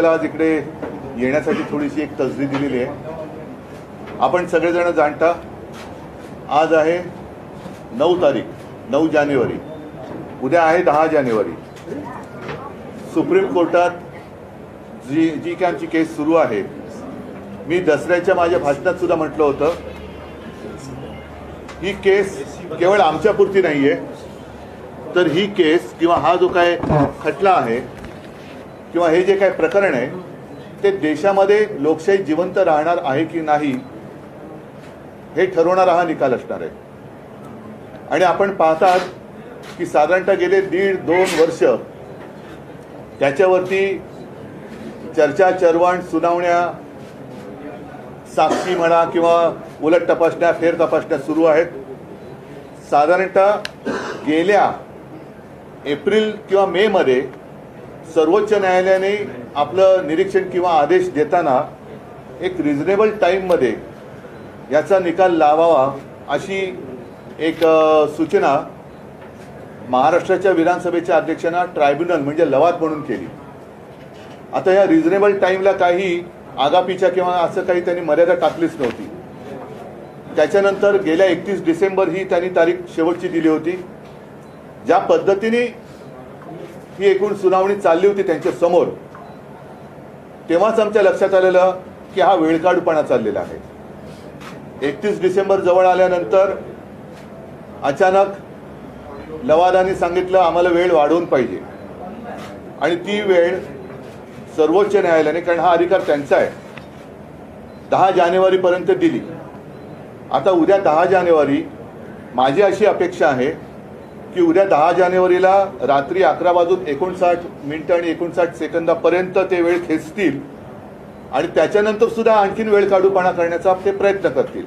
आपल्याला आज इकडे येण्यासाठी थोडीशी एक तसदी दिलेली आहे। आपण सगळेजण जाणता आज आहे 9 तारीख 9 जानेवारी, उद्या आहे 10 जानेवारी। सुप्रीम कोर्टात जी काय आमची केस सुरू आहे, मी दसऱ्याच्या माझ्या भाषणात सुद्धा म्हटलं होतं, ही केस केवळ आमच्यापुरती नाहीये, तर ही केस किंवा हा जो काय खटला आहे किंवा हे जे काय प्रकरण आहे ते देशामध्ये लोकशाही जिवंत राहणार आहे की नाही हे ठरवणारा हा निकाल असणार आहे। आणि आपण पाहतात की साधारणतः गेले 1.5-2 वर्ष त्याच्यावरती चर्चा, चरवण, सुनावण्या, साक्षी म्हणा किंवा उलट तपासण्या, फेर तपासण्या सुरू आहेत। साधारणतः गेल्या एप्रिल किंवा मे मध्ये सर्वोच्च न्यायालयाने आपलं निरीक्षण किंवा आदेश देताना एक रिझनेबल टाईममध्ये याचा निकाल लावावा अशी एक सूचना महाराष्ट्राच्या विधानसभेच्या अध्यक्षांना ट्रायब्युनल म्हणजे लवाद म्हणून केली। आता या रिझनेबल टाईमला काही आगापीच्या किंवा असं काही त्यांनी मर्यादा टाकलीच नव्हती। त्याच्यानंतर गेल्या 31 डिसेंबर ही त्यांनी तारीख शेवटची दिली होती। ज्या पद्धतीने ही एकूण सुनावणी चालली होती त्यांच्या समोर, तेव्हाच आमच्या लक्षात आलेलं की हा वेळकाढूपणा चाललेला आहे। 31 डिसेंबर जवळ आल्यानंतर अचानक लवादाने सांगितलं आम्हाला वेळ वाढवून पाहिजे, आणि ती वेळ सर्वोच्च न्यायालयाने, कारण हा अधिकार त्यांचा आहे, 10 जानेवारीपर्यंत दिली। आता उद्या 10 जानेवारी, माझी अशी अपेक्षा आहे की उद्या 10 जानेवारीला रात्री 11:59 आणि 59 सेकंदापर्यंत ते वेळ खेचतील आणि त्याच्यानंतर सुद्धा आणखीन वेळ काढूपणा करण्याचा ते प्रयत्न करतील।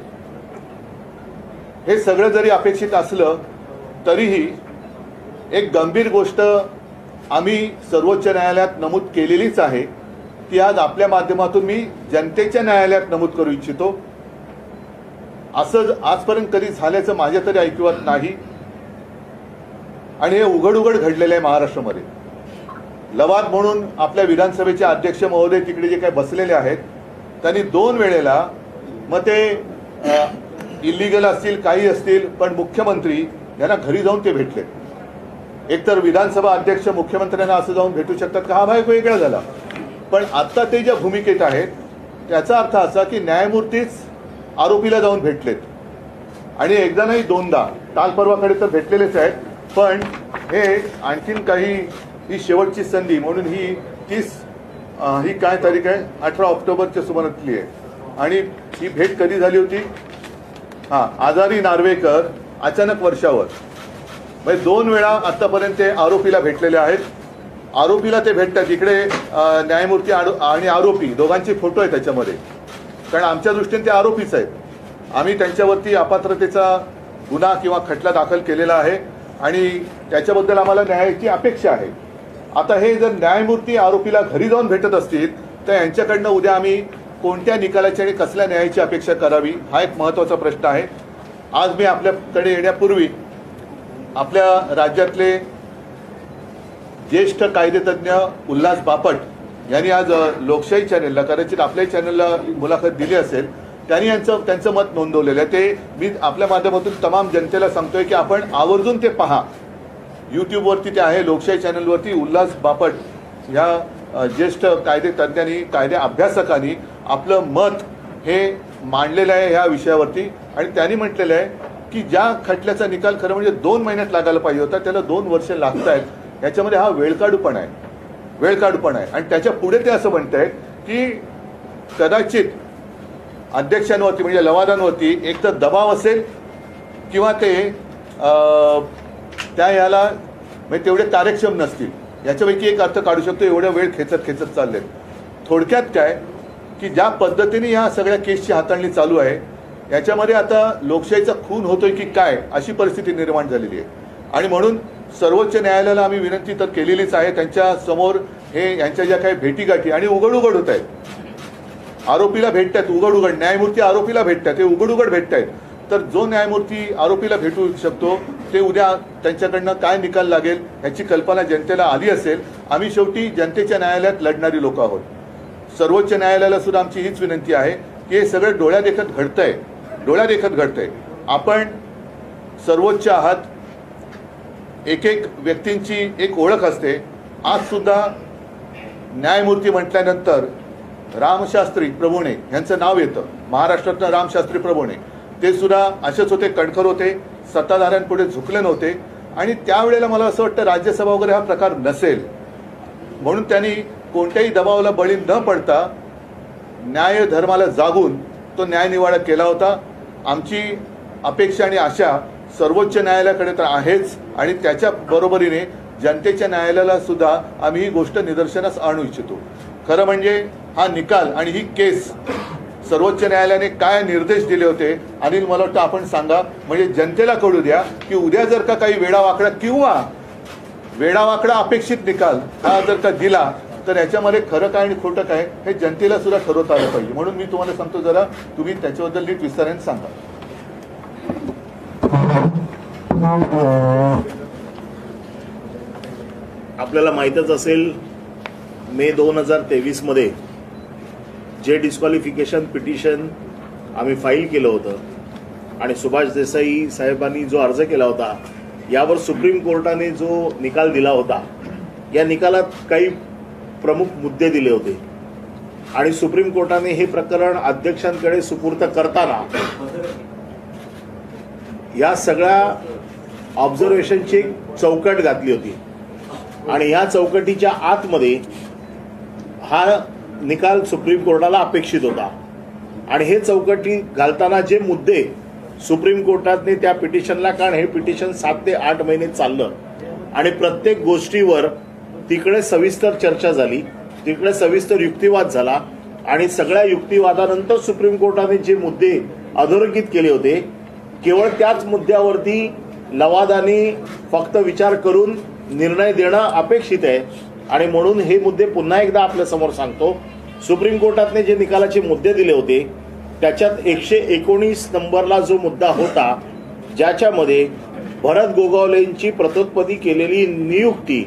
हे सगळं जरी अपेक्षित असलं तरीही एक गंभीर गोष्ट आम्ही सर्वोच्च न्यायालयात नमूद केलेलीच आहे, ती आज आपल्या माध्यमातून मी जनतेच्या न्यायालयात नमूद करू इच्छितो। असं आजपर्यंत कधी झाल्याचं माझ्या तरी ऐकिवात नाही, आणि हे उघड उघड घडलेलं आहे महाराष्ट्रामध्ये। लवाद म्हणून आपल्या विधानसभेचे अध्यक्ष महोदय तिकडे जे काही बसलेले आहेत त्यांनी 2 वेळेला, मग ते इलिगल असतील काही असतील, पण मुख्यमंत्री यांना घरी जाऊन ते भेटले। एकतर विधानसभा अध्यक्ष मुख्यमंत्र्यांना असं जाऊन भेटू शकतात का, हा भाग वेगळा झाला, पण आता ते ज्या भूमिकेत आहेत त्याचा अर्थ असा की न्यायमूर्तीच आरोपीला जाऊन भेटलेत, आणि एकदा नाही 2दा, काल परवाकडे तर भेटलेलेच आहेत, पण हे आणखीन काही ही शेवटची संधी म्हणून ही काय तारीख आहे, 18 ऑक्टोबरच्या सुमारातली आहे। आणि ही भेट कधी झाली होती, आजारी नार्वेकर अचानक वर्षावर, म्हणजे 2 वेळा आतापर्यंत ते आरोपीला भेटलेले आहेत। आरोपीला ते भेटतात इकडे, न्यायमूर्ती आणि आरोपी दोघांचे फोटो आहेत त्याच्यामध्ये, कारण आमच्या दृष्टीने ते आरोपीच आहेत। आम्ही त्यांच्यावरती अपात्रतेचा गुन्हा किंवा खटला दाखल केलेला आहे आणि त्याच्याबद्दल आम्हाला न्यायाची अपेक्षा आहे। आता हे जर न्यायमूर्ती आरोपीला घरी जाऊन भेटत असतील तर यांच्याकडनं उद्या आम्ही कोणत्या निकालाची आणि कसल्या न्यायाची अपेक्षा करावी, हा एक महत्त्वाचा प्रश्न आहे। आज मी आपल्याकडे येण्यापूर्वी आपल्या राज्यातले ज्येष्ठ कायदेतज्ञ उल्हास बापट यांनी आज लोकशाही चॅनेलला, कदाचित आपल्याही चॅनलला मुलाखत दिली असेल, त्यांनी त्यांचं मत नोंदवलेलं आहे। ते मी आपल्या माध्यमातून तमाम जनतेला सांगतोय की आपण आवर्जून ते पहा, यूट्यूबवरती ते आहे, लोकशाही चॅनलवरती उल्हास बापट ह्या ज्येष्ठ कायदेतज्ञांनी, कायदे अभ्यासकांनी आपलं मत हे मांडलेलं आहे ह्या विषयावरती, आणि त्यांनी म्हटलेलं आहे की ज्या खटल्याचा निकाल खरं म्हणजे 2 महिन्यात लागायला पाहिजे होता त्याला 2 वर्ष लागत आहेत, ह्याच्यामध्ये हा वेळकाढूपणा आहे। आणि त्याच्या पुढे ते असं म्हणत आहेत की कदाचित अध्यक्षांवरती म्हणजे लवादांवरती एक तर दबाव असेल किंवा ते त्या याला म्हणजे तेवढे कार्यक्षम नसतील, याच्यापैकी एक अर्थ काढू शकतो। एवढा वेळ खेचत चाललेत। थोडक्यात काय की ज्या पद्धतीने या सगळ्या केसची हाताळणी चालू आहे याच्यामध्ये आता लोकशाहीचा खून होतोय की काय अशी परिस्थिती निर्माण झालेली आहे, आणि म्हणून सर्वोच्च न्यायालयाला आम्ही विनंती तर केलेलीच आहे। त्यांच्या समोर हे यांच्या ज्या काही भेटीगाठी आणि उघड होत आहेत, आरोपीला भेटतात उघड, न्यायमूर्ती आरोपीला भेटतात, ते उघड भेटत आहेत, तर जो न्यायमूर्ती आरोपीला भेटू शकतो ते उद्या त्यांच्याकडनं काय निकाल लागेल याची कल्पना जनतेला आली असेल। आम्ही शेवटी जनतेच्या न्यायालयात लढणारी लोक आहोत, सर्वोच्च न्यायालयाला सुद्धा आमची हीच विनंती आहे की हे सगळं डोळ्यादेखत घडतंय. आपण सर्वोच्च आहात, एक एक व्यक्तींची एक ओळख असते. आज सुद्धा न्यायमूर्ती म्हटल्यानंतर रामशास्त्री प्रभुणे यांचं नाव येतं. महाराष्ट्रातनं रामशास्त्री प्रभुणे ते सुद्धा असेच होते, कणखर होते, सत्ताधाऱ्यांपुढे झुकले नव्हते. आणि त्यावेळेला मला असं वाटतं राज्यसभा वगैरे हा प्रकार नसेल, म्हणून त्यांनी कोणत्याही दबावाला बळी न पडता न्याय धर्माला जागून तो न्यायनिवाडा केला होता. आमची अपेक्षा आणि आशा सर्वोच्च न्यायालयाकडे तर आहेच, आणि त्याच्या बरोबरीने जनतेच्या न्यायालयाला सुद्धा आम्ही ही गोष्ट निदर्शनास आणू इच्छितो. खरं म्हणजे हा निकाल आणि ही केस सर्वोच्च न्यायालयाने काय निर्देश दिले होते, अनिल मला वाटतं आपण सांगा, म्हणजे जनतेला कळू द्या की उद्या जर का काही वेडावाकडा किंवा वेडावाकडा अपेक्षित निकाल हा जर का दिला तर याच्यामध्ये खरं काय आणि खोटं काय हे जनतेला सुद्धा ठरवता आलं पाहिजे. म्हणून मी तुम्हाला सांगतो, जरा तुम्ही त्याच्याबद्दल नीट विस्ताराने सांगा. आपल्याला माहीतच असेल, मे 2023 मध्ये जे डिस्क्वालिफिकेशन पिटिशन आम्ही फाईल केलं होतं आणि सुभाष देसाई साहेबांनी जो अर्ज केला होता, यावर सुप्रीम कोर्टाने जो निकाल दिला होता, या निकालात काही प्रमुख मुद्दे दिले होते आणि सुप्रीम कोर्टाने हे प्रकरण अध्यक्षांकडे सुपूर्द करताना या सगळ्या ऑब्झर्वेशनची एक चौकट घातली होती आणि या चौकटीच्या आतमध्ये हा निकाल सुप्रीम कोर्टाला अपेक्षित होता. आणि हे चौकटी घालताना जे मुद्दे सुप्रीम कोर्टाने त्या पिटिशनला, कारण हे पिटिशन 7 ते 8 महिने चाललं आणि प्रत्येक गोष्टीवर तिकडे सविस्तर चर्चा झाली, तिकडे सविस्तर युक्तिवाद झाला आणि सगळ्या युक्तिवादानंतर सुप्रीम कोर्टाने जे मुद्दे अधोरेखित केले होते, केवळ त्याच मुद्द्यावरती लवादाने फक्त विचार करून निर्णय देणं अपेक्षित आहे. आणि म्हणून हे मुद्दे पुन्हा एकदा आपल्या समोर सांगतो. सुप्रीम कोर्टाने जे निकालाचे मुद्दे दिले होते त्याच्यात 119 नंबरला जो मुद्दा होता, ज्याच्यामध्ये भरत गोगावलेंची प्रतोत्पत्ती केलेली नियुक्ती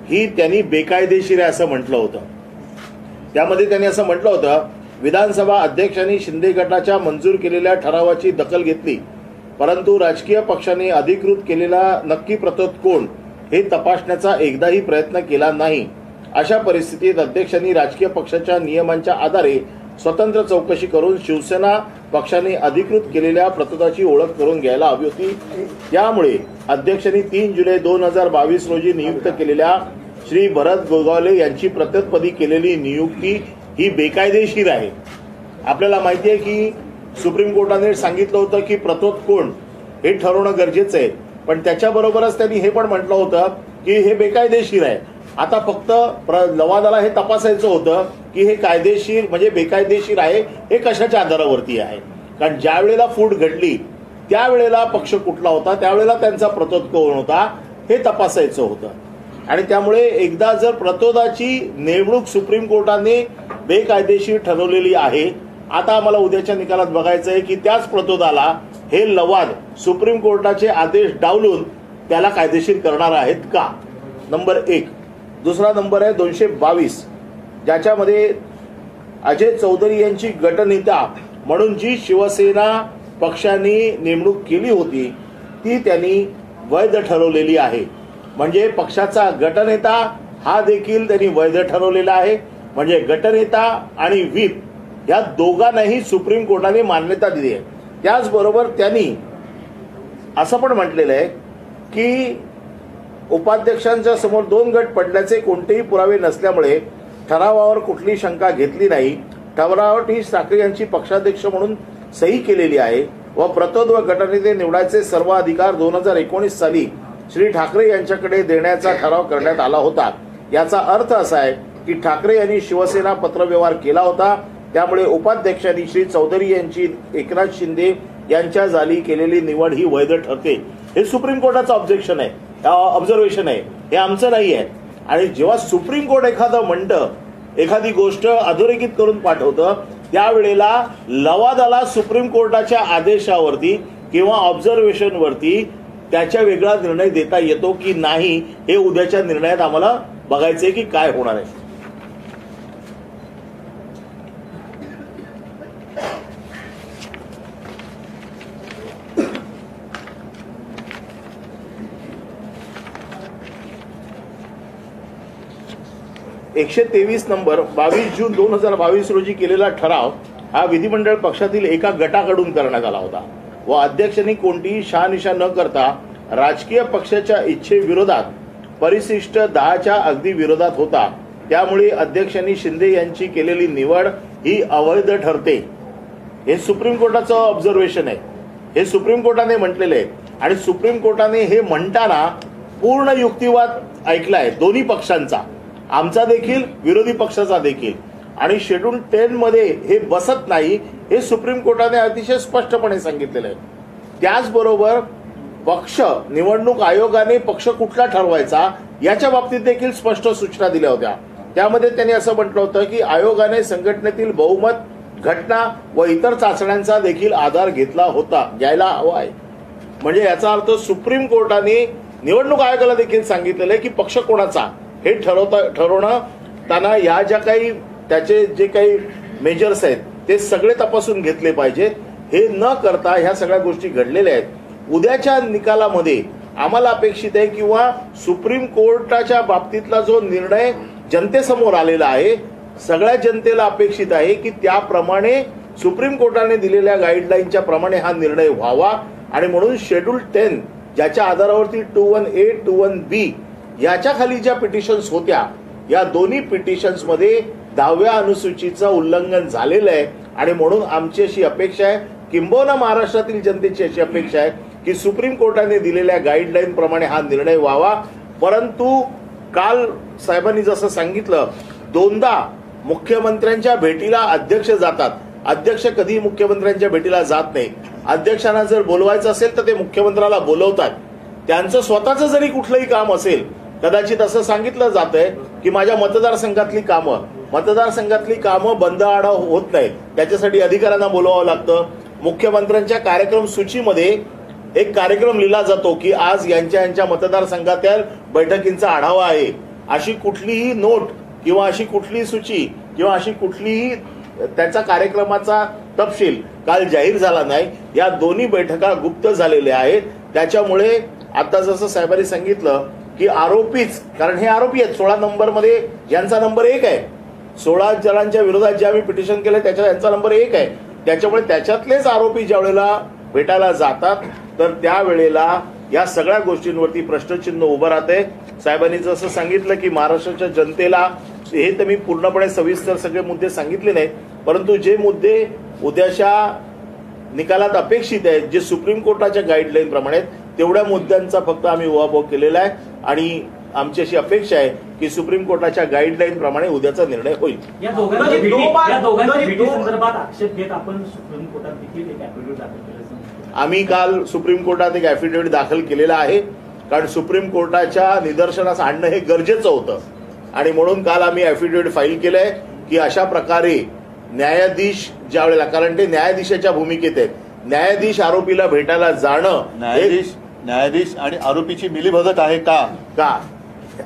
ही त्यांनी बेकायदेशीर आहे असं म्हटलं होतं. त्यामध्ये त्यांनी असं म्हटलं होतं, विधानसभा अध्यक्षांनी शिंदे गटाच्या मंजूर केलेल्या ठरावाची दखल घेतली, परंतु राजकीय पक्षाने अधिकृत केलेला नक्की प्रतोद कोण हे तपासण्याचा एकदाही प्रयत्न केला नाही. अशा परिस्थितीत अध्यक्षांनी राजकीय पक्षाच्या नियमांच्या आधारे स्वतंत्र चौकशी करून शिवसेना पक्षाने अधिकृत केलेल्या प्रतोदाची ओळख करून घ्यायला हवी होती. त्यामुळे अध्यक्षांनी 3 जुलै 2022 रोजी नियुक्त केलेल्या श्री भरत गोगावले यांची प्रतोत्पत्ती केलेली नियुक्ती ही बेकायदेशीर आहे. आपल्याला माहिती आहे की सुप्रीम कोर्टाने सांगितलं होतं की प्रतोद कोण हे ठरवणं गरजेचं आहे, पण त्याच्याबरोबरच त्यांनी हे पण म्हटलं होतं की हे बेकायदेशीर आहे. आता फक्त लवादाला हे तपासायचं होतं की हे कायदेशीर म्हणजे बेकायदेशीर आहे हे कशाच्या आधारावरती आहे. कारण ज्या वेळेला फूट घडली त्यावेळेला पक्ष कुठला होता, त्यावेळेला त्यांचा प्रतोद कोण होता हे तपासायचं होतं. आणि त्यामुळे एकदा जर प्रतोदाची नेमणूक सुप्रीम कोर्टाने बेकायदेशीर ठरवलेली आहे, आता आम्हाला उद्याच्या निकालात बघायचं आहे की त्याच प्रतोदाला हे लवाद सुप्रीम कोर्टाचे आदेश डावलून त्याला कायदेशीर करणार आहेत का. नंबर 1. दुसरा नंबर आहे 222, ज्याच्यामध्ये अजय चौधरी यांची गटनेता म्हणून जी शिवसेना पक्षाने नेमणूक केली होती ती त्यांनी वैध ठरवलेली आहे. म्हणजे पक्षाचा गटनेता हा देखील त्यांनी वैध ठरवलेला आहे. म्हणजे गटनेता आणि व्हीप या दोघांनाही सुप्रीम कोर्टाने मान्यता दिली आहे. त्याचबरोबर त्यांनी असं पण म्हटलेलं आहे की उपाध्यक्षांच्या समोर 2 गट पडल्याचे कोणतेही पुरावे नसल्यामुळे ठरावावर कुठली शंका घेतली नाही. ठरावावर ठाकरे यांची पक्षाध्यक्ष म्हणून सही केलेली आहे व प्रतोद व गटनेते निवडायचे सर्व अधिकार 2019 साली श्री ठाकरे यांच्याकडे देण्याचा ठराव करण्यात आला होता. याचा अर्थ असा आहे की ठाकरे यांनी शिवसेना पत्रव्यवहार केला होता. त्यामुळे उपाध्यक्षांनी श्री चौधरी यांची एकनाथ शिंदे यांच्या जाली केलेली निवड ही वैध ठरते. हे सुप्रीम कोर्टाचं ऑब्जेक्शन आहे, ऑब्झर्वेशन आहे, हे आमचं नाही आहे. आणि जेव्हा सुप्रीम कोर्ट एखादं म्हणतं, एखादी गोष्ट अधोरेखित करून पाठवतं, त्यावेळेला लवादाला सुप्रीम कोर्टाच्या आदेशावरती किंवा ऑब्झर्वेशनवरती त्याच्या वेगळा निर्णय देता येतो की नाही हे उद्याच्या निर्णयात आम्हाला बघायचंय की काय होणार आहे. 123 नंबर 22 जून 2022 रोजी केलेला ठराव हा विधिमंडळ पक्षातील एका गटाकडून करण्यात आला होता व अध्यक्षांनी कोणतीही शहानिशा न करता राजकीय पक्षाच्या इच्छेविरोधात परिशिष्ट 10च्या अगदी विरोधात होता. त्यामुळे अध्यक्षांनी शिंदे यांची केलेली निवड ही अवैध ठरते. हे सुप्रीम कोर्टाचं ऑब्झर्वेशन आहे. हे सुप्रीम कोर्टाने म्हटलेलं आहे आणि सुप्रीम कोर्टाने हे म्हणताना पूर्ण युक्तिवाद ऐकलाय दोन्ही पक्षांचा, आमचा देखील विरोधी पक्षाचा देखील. आणि शेड्यूल 10 मध्ये हे बसत नाही हे सुप्रीम कोर्टाने अतिशय स्पष्टपणे सांगितलेलं आहे. त्याचबरोबर पक्ष निवडणूक आयोगाने पक्ष कुठला ठरवायचा याच्या बाबतीत देखील स्पष्ट सूचना दिल्या होत्या. त्यामध्ये त्यांनी असं म्हटलं होतं की आयोगाने संघटनेतील बहुमत, घटना व इतर चाचण्यांचा देखील आधार घ्यायला हवा आहे. म्हणजे याचा अर्थ सुप्रीम कोर्टाने निवडणूक आयोगाला देखील सांगितलेलं आहे की पक्ष कोणाचा हे ठरवणं त्यांना या ज्या काही त्याचे जे काही मेजर्स आहेत ते सगळे तपासून घेतले पाहिजेत. हे न करता ह्या सगळ्या गोष्टी घडलेल्या आहेत. उद्याच्या निकालामध्ये आम्हाला अपेक्षित आहे किंवा सुप्रीम कोर्टाच्या बाबतीतला जो निर्णय जनतेसमोर आलेला आहे सगळ्या जनतेला अपेक्षित आहे की त्याप्रमाणे सुप्रीम कोर्टाने दिलेल्या गाईडलाईनच्या प्रमाणे हा निर्णय व्हावा. आणि म्हणून शेड्यूल 10 ज्याच्या आधारावरती 21A 21B याच्या खाली ज्या पिटिशन्स होत्या या दोन्ही पिटिशन्स मध्ये 10व्या अनुसूचीचं उल्लंघन झालेलं आहे. आणि म्हणून आमची अशी अपेक्षा आहे, किंबहुना महाराष्ट्रातील जनतेची अशी अपेक्षा आहे की सुप्रीम कोर्टाने दिलेल्या गाईडलाईन प्रमाणे हा निर्णय व्हावा. परंतु काल साहेबांनी जसं सांगितलं, दोनदा मुख्यमंत्र्यांच्या भेटीला अध्यक्ष जातात. अध्यक्ष कधी मुख्यमंत्र्यांच्या भेटीला जात नाही. अध्यक्षांना जर बोलवायचं असेल तर ते मुख्यमंत्र्याला बोलवतात. त्यांचं स्वतःचं जरी कुठलंही काम असेल, कदाचित असं सांगितलं जातंय की माझ्या मतदारसंघातली कामं बंद आडा होत नाहीत, त्याच्यासाठी अधिकाऱ्यांना बोलवावं लागतं. मुख्यमंत्र्यांच्या कार्यक्रम सूचीमध्ये एक कार्यक्रम लिहिला जातो की आज यांच्या मतदारसंघातील बैठकींचा आढावा आहे. अशी कुठलीही नोट किंवा अशी कुठलीही सूची किंवा अशी कुठलीही त्याचा कार्यक्रमाचा तपशील काल जाहीर झाला नाही. या दोन्ही बैठका गुप्त झालेल्या आहेत. त्याच्यामुळे आता जसं साहेबांनी सांगितलं की आरोपीच, कारण हे आरोपी आहेत, 16 नंबरमध्ये यांचा नंबर 1 आहे. 16 जणांच्या विरोधात जे आम्ही पिटिशन केलं यांचा नंबर 1 आहे. त्याच्यामुळे त्याच्यातलेच आरोपी ज्या वेळेला भेटायला जातात तर त्यावेळेला या सगळ्या गोष्टींवरती प्रश्नचिन्ह उभं राहते. साहेबांनी जसं सांगितलं की महाराष्ट्राच्या जनतेला हे तर मी पूर्णपणे सविस्तर सगळे मुद्दे सांगितले नाहीत, परंतु जे मुद्दे उद्याच्या निकालात अपेक्षित आहेत, जे सुप्रीम कोर्टाच्या गाईडलाईन प्रमाणे तेवढ्या मुद्द्यांचा फक्त आम्ही उहापोह केलेला आहे. आणि आमची अशी अपेक्षा आहे की सुप्रीम कोर्टाच्या गाईडलाईन प्रमाणे उद्याचा निर्णय होईल. या दोघांच्या भेटीसंदर्भात आक्षेप घेत आपण सुप्रीम कोर्टात देखील एक ऍफिडेव्हिट दाखल केलं. आम्ही काल सुप्रीम कोर्टात एक ऍफिडेव्हिट दाखल केलेला आहे, कारण सुप्रीम कोर्टाच्या निदर्शनास आणणं हे गरजेचं होतं. आणि म्हणून काल आम्ही ऍफिडेव्हिट फाईल केलंय की अशा प्रकारे न्यायाधीश ज्या वेळेला, कारण ते न्यायाधीशाच्या भूमिकेत आहेत, न्यायाधीश आरोपीला भेटायला जाणं, न्यायाधीश आणि आरोपीची मिलीभगत आहे का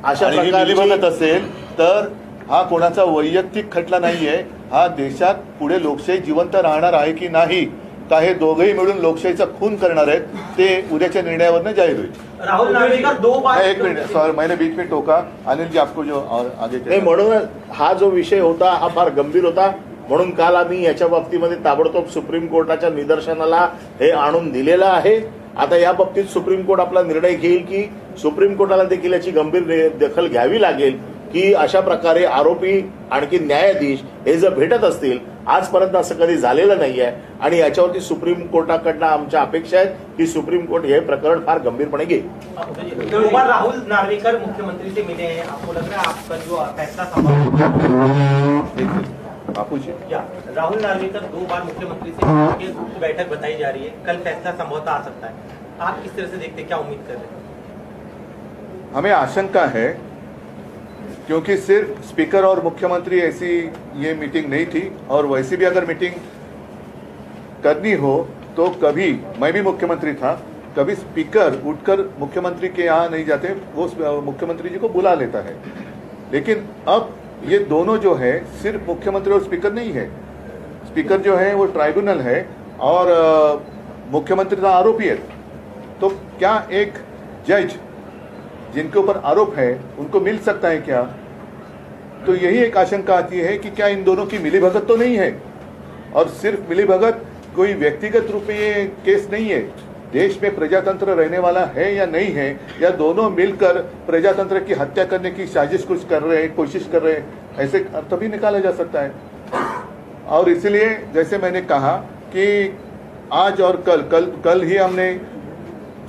अशा प्रकारे मिलीभगत असेल तर हा कोणाचा वैयक्तिक खटला नाहीये. हा देशात पुढे लोकशाही जिवंत राहणार आहे की नाही, का हे दोघेही मिळून लोकशाहीचा खून करणार आहेत, ते उद्याच्या निर्णयावरनं जाहीर होईल. राहुल नार्वेकर 2 बार, एक मिनिट सॉरी, मैंने बीच में टोका. अनिल जी आपको जो आगे नाही, म्हणून हा जो विषय होता हा फार गंभीर होता. म्हणून काल आम्ही याच्या बाबतीमध्ये ताबडतोब सुप्रीम कोर्टाच्या निदर्शनाला हे आणून दिलेलं आहे. आता या बाबतीत सुप्रीम कोर्ट आपला निर्णय घेईल की सुप्रीम कोर्टाला देखील याची गंभीर दखल घ्यावी लागेल की अशा प्रकारे आरोपी आणखी न्यायाधीश हे जर भेटत असतील. आजपर्यंत असं कधी झालेलं नाहीये आणि याच्यावरती सुप्रीम कोर्टाकडनं आमच्या अपेक्षा आहेत की सुप्रीम कोर्ट हे प्रकरण फार गंभीरपणे घेईल. राहुल नार्वेकर मुख्यमंत्री से मिले हैं, आपको लग रहा है आपका जो फैसला राहुल नार्वेकर 2 बार मुख्यमंत्री से बैठक बताई जा रही है, कल फैसला संभवतः आ सकता है. आप किस तरह से देखते हैं, क्या उम्मीद कर रहे हैं? हमें आशंका है क्योंकि सिर्फ स्पीकर और मुख्यमंत्री ऐसी ये मीटिंग नहीं थी, और वैसी भी अगर मीटिंग करनी हो तो कभी, मैं भी मुख्यमंत्री था, कभी स्पीकर उठकर मुख्यमंत्री के यहाँ नहीं जाते, वो मुख्यमंत्री जी को बुला लेता है. लेकिन अब ये दोनों जो है सिर्फ मुख्यमंत्री और स्पीकर नहीं है. स्पीकर जो है वो ट्राइब्यूनल है और मुख्यमंत्री का आरोपी है. तो क्या एक जज जिनके ऊपर आरोप है उनको मिल सकता है क्या? तो यही एक आशंका आती है कि क्या इन दोनों की मिलीभगत तो नहीं है, और सिर्फ मिलीभगत कोई व्यक्तिगत रूप में ये केस नहीं है, देश में प्रजातंत्र रहने वाला है या नहीं है, या दोनों मिलकर प्रजातंत्र की हत्या करने की साजिश कुछ कर रहे हैं, कोशिश कर रहे हैं, ऐसे अर्थ भी निकाला जा सकता है। और इसलिए जैसे मैंने कहा कि आज और कल ही हमने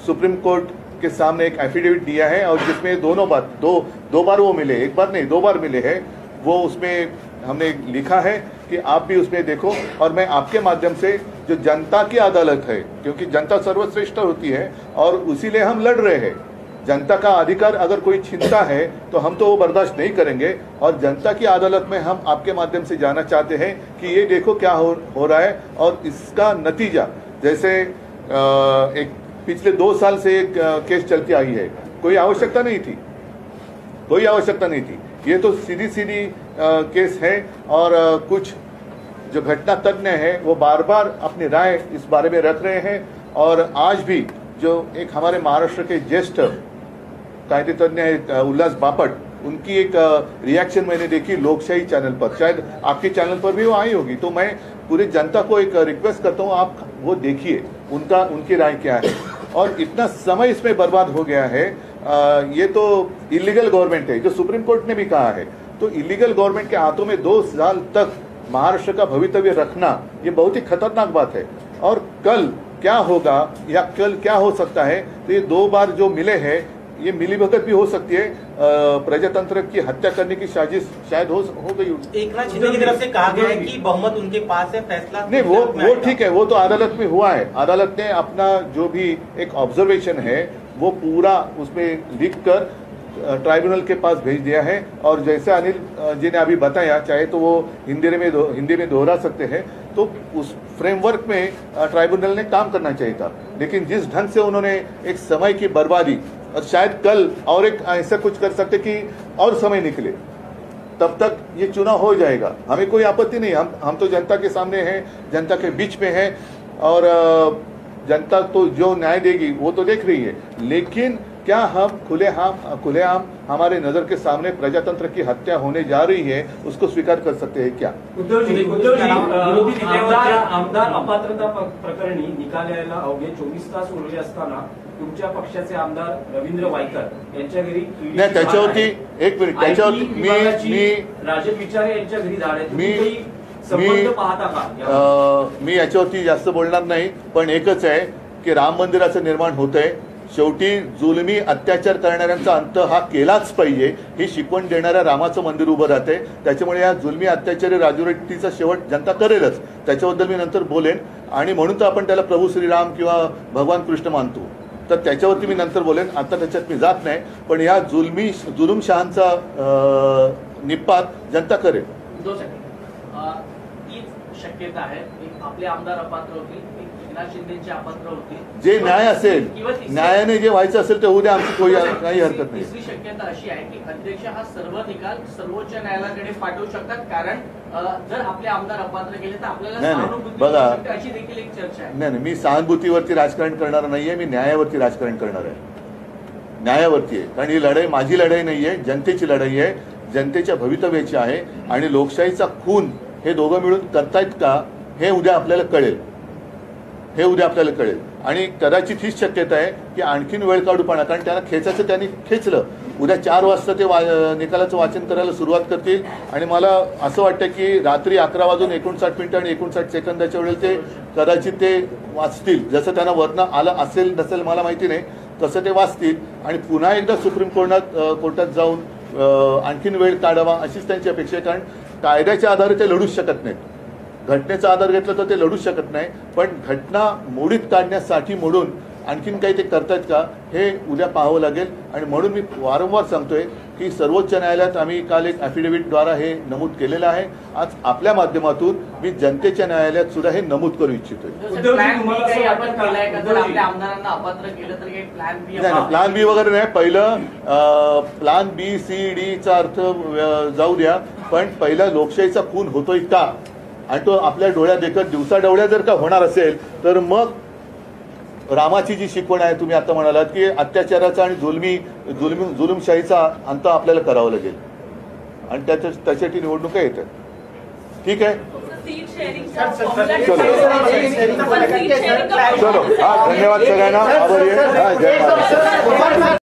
सुप्रीम कोर्ट के सामने एक एफिडेविट दिया है, और जिसमें दो बार वो मिले, एक बार नहीं 2 बार मिले हैं। वो उसमें हमने लिखा है कि आप भी उसमें देखो, और मैं आपके माध्यम से जो जनता की अदालत है, क्योंकि जनता सर्वश्रेष्ठ होती है और उसीलिए हम लड़ रहे हैं। जनता का अधिकार अगर कोई छीनता है तो हम तो वो बर्दाश्त नहीं करेंगे, और जनता की अदालत में हम आपके माध्यम से जाना चाहते हैं कि ये देखो क्या हो रहा है, और इसका नतीजा जैसे एक पिछले 2 साल से एक केस चलती आई है, कोई आवश्यकता नहीं थी। ये तो सीधी केस है, और कुछ जो घटना तज्ञ है वो बार बार अपनी राय इस बारे में रख रहे हैं। और आज भी जो एक हमारे महाराष्ट्र के ज्येष्ठ कायदे तज्ञ है उल्लास बापट, उनकी एक रिएक्शन मैंने देखी लोकशाही चैनल पर, शायद आपके चैनल पर भी वो आई होगी। तो मैं पूरी जनता को एक रिक्वेस्ट करता हूँ, आप वो देखिए उनकी राय क्या है। और इतना समय इसमें बर्बाद हो गया है, ये तो इलीगल गवर्नमेंट है, जो सुप्रीम कोर्ट ने भी कहा है। तो इलीगल गवर्नमेंट के हाथों में 2 साल तक महाराष्ट्र का भवितव्य रखना, ये बहुत ही खतरनाक बात है। और कल क्या होगा या कल क्या हो सकता है, तो ये 2 बार जो मिले हैं, ये मिलीभगत भी हो सकती है, प्रजातंत्र की हत्या करने की साजिश शायद हो गई। एकनाथ शिंदे की तरफ से कहा गया है कि बहुमत उनके पास है, फैसला नहीं, वो ठीक है, वो तो अदालत में हुआ है। अदालत ने अपना जो भी एक ऑब्जर्वेशन है वो पूरा उसमें लिख कर ट्राइब्यूनल के पास भेज दिया है। और जैसे अनिल जी ने अभी बताया, चाहे तो वो हिंदी में दोहरा सकते हैं, तो उस फ्रेमवर्क में ट्राइब्यूनल ने काम करना चाहिए था। लेकिन जिस ढंग से उन्होंने एक समय की बर्बादी, और शायद कल और एक ऐसा कुछ कर सकते कि और समय निकले, तब तक ये चुनाव हो जाएगा, हमें कोई आपत्ति नहीं। हम तो जनता के सामने हैं, जनता के बीच में हैं, और जनता तो जो न्याय देगी वो तो देख रही है। लेकिन क्या हम खुलेआम हमारे नजर के सामने प्रजातंत्र की हत्या होने जा रही है, उसको स्वीकार कर सकते हैं क्या? उद्धवजी आमदार अपात्रता प्रकरणी निकाल यायला अवघे 24 तास उरले असताना तुमच्या पक्षाचे आमदार रवींद्र वायकर यांच्या घरी नाही, त्याच्यावरती एक मिनिट, त्याच्यावरती मी राजन विचारे यांच्या घरी जाण्यात संबंध पाहता का? मी याच्यावरती जास्त बोलणार नाही, पण एकच आहे की राम मंदिराचं निर्माण होतंय, शेवटी जुलमी अत्याचार करणाऱ्यांचा अंत हा केलाच पाहिजे, ही शिकवण देणाऱ्या रामाचं मंदिर उभं राहते। त्याच्यामुळे या जुलमी अत्याचारी राजवटीचा शेवट जनता करेलच, त्याच्याबद्दल मी नंतर बोलेन। आणि म्हणून तर आपण त्याला प्रभू श्रीराम किंवा भगवान कृष्ण मानतो, तर त्याच्यावरती मी नंतर बोलेन, आता त्याच्यात मी जात नाही। पण या जुलूमशहांचा निपात जनता करेल। 2 सेकंड तीच शक्यता आहे की आपले आमदार अपात्र होतील, एकनाथ शिंदेचे अपात्र होतील, जे न्याय असेल, न्यायाने जे व्हायचं असेल ते उद्या आमची काही हरकत नाही। तिसरी शक्यता अशी आहे की अध्यक्ष हा सर्व निकाल सर्वोच्च न्यायालयाकडे पाठवू शकतात, कारण जर आपले आमदार अपात्र केले तर आपल्याला सहानुभूती मिळू शकते, अशी देखील एक चर्चा आहे। नाही, मी सहानुभूतीवरती राजकारण करणार नाहीये, मी न्यायावरती राजकारण करणार आहे, न्यायावरती आहे। कारण ही लढाई माझी लढाई नाहीये, जनतेची लढाई आहे, जनतेच्या भवितव्याची आहे। आणि लोकशाहीचा खून हे दोघं मिळून करतायत का, हे उद्या आपल्याला कळेल, आणि कदाचित हीच शक्यता आहे की आणखीन वेळ काढूपणा, कारण त्यांना खेचायचं त्यांनी खेचलं, उद्या 4 वाजता ते निकालाचं वाचन करायला सुरुवात करतील। आणि मला असं वाटतं की रात्री 11:59 आणि 59 सेकंदाच्या वेळेला ते कदाचित ते वाचतील, जसं त्यांना वर्ण आलं असेल नसेल मला माहिती नाही, तसं ते वाचतील आणि पुन्हा एकदा सुप्रीम कोर्टात जाऊन आणखीन वेळ काढावा अशीच त्यांची अपेक्षा आहे। कारण कायद्याच्या आधारे ते लढूच शकत नाहीत, घटनेचा आधार घेतला तर ते लढूच शकत नाही, पण घटना मोडीत काढण्यासाठी मोडून आणखीन काही ते करतायत का हे उद्या पाहावं लागेल। आणि म्हणून मी वारंवार सांगतोय की सर्वोच्च न्यायालयात आम्ही काल एक ॲफिडेव्हिटद्वारा हे नमूद केलेलं आहे, आज आपल्या माध्यमातून मी जनतेच्या न्यायालयात सुद्धा हे नमूद करू इच्छितोय। प्लॅन बी वगैरे नाही, पहिलं प्लॅन बी सी डीचा अर्थ जाऊ द्या, पण पहिला लोकशाहीचा खून होतोय का, आणि तो आपल्या डोळ्यात देखत दिवसाढवळ्या जर का होणार असेल तर मग रामाची जी शिकवण आहे, तुम्ही आता म्हणालात की अत्याचाराचा आणि जुलूमशाहीचा अंत आपल्याला करावा लागेल। आणि त्याच्यासाठी निवडणुका येतात. ठीक आहे, सीट शेअरिंग चलो. हा, धन्यवाद सगळ्यांना. आभारी आहे. हा, जय महाराष्ट्र.